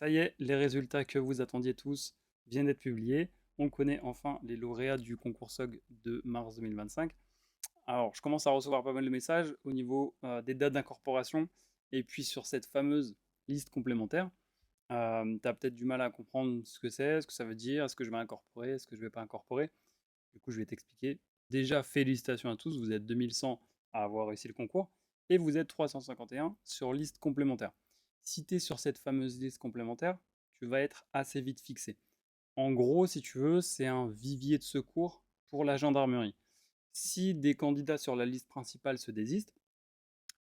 Ça y est, les résultats que vous attendiez tous viennent d'être publiés. On connaît enfin les lauréats du concours SOG de mars 2025. Alors, je commence à recevoir pas mal de messages au niveau des dates d'incorporation et puis sur cette fameuse liste complémentaire. Tu as peut-être du mal à comprendre ce que ça veut dire, est-ce que je vais incorporer, est-ce que je ne vais pas incorporer. Du coup, je vais t'expliquer. Déjà, félicitations à tous, vous êtes 2100 à avoir réussi le concours et vous êtes 351 sur liste complémentaire. Si tu es sur cette fameuse liste complémentaire, tu vas être assez vite fixé. En gros, si tu veux, c'est un vivier de secours pour la gendarmerie. Si des candidats sur la liste principale se désistent,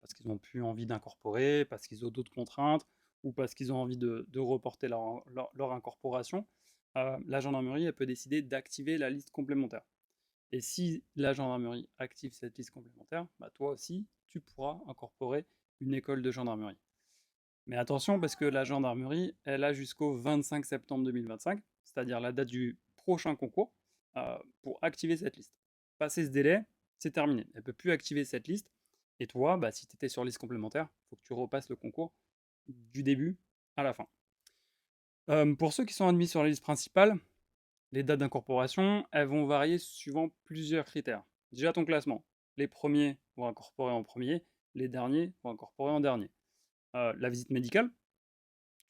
parce qu'ils n'ont plus envie d'incorporer, parce qu'ils ont d'autres contraintes, ou parce qu'ils ont envie de reporter leur incorporation, la gendarmerie elle peut décider d'activer la liste complémentaire. Et si la gendarmerie active cette liste complémentaire, bah toi aussi, tu pourras incorporer une école de gendarmerie. Mais attention, parce que la gendarmerie, elle a jusqu'au 25 septembre 2025, c'est-à-dire la date du prochain concours, pour activer cette liste. Passé ce délai, c'est terminé. Elle ne peut plus activer cette liste. Et toi, bah, si tu étais sur liste complémentaire, il faut que tu repasses le concours du début à la fin. Pour ceux qui sont admis sur la liste principale, les dates d'incorporation, elles vont varier suivant plusieurs critères. Déjà ton classement. Les premiers vont incorporer en premier, les derniers vont incorporer en dernier. La visite médicale,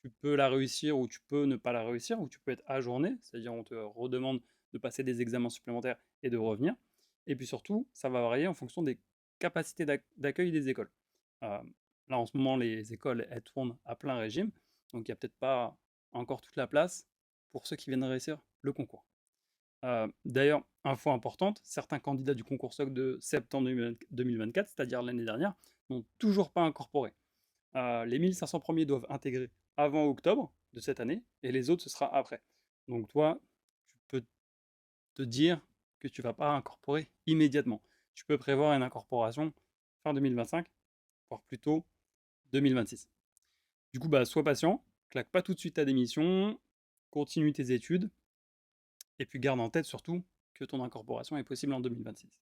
tu peux la réussir ou tu peux ne pas la réussir, ou tu peux être ajourné, c'est-à-dire on te redemande de passer des examens supplémentaires et de revenir. Et puis surtout, ça va varier en fonction des capacités d'accueil des écoles. Euh, Là en ce moment, les écoles, elles tournent à plein régime, donc il n'y a peut-être pas encore toute la place pour ceux qui viennent réussir le concours. D'ailleurs, info importante, certains candidats du concours SOC de septembre 2024, c'est-à-dire l'année dernière, n'ont toujours pas incorporé. Les 1500 premiers doivent intégrer avant octobre de cette année et les autres, ce sera après. Donc toi, tu peux te dire que tu ne vas pas incorporer immédiatement. Tu peux prévoir une incorporation fin 2025, voire plutôt 2026. Du coup, bah, sois patient, claque pas tout de suite ta démission, continue tes études, et puis garde en tête surtout que ton incorporation est possible en 2026.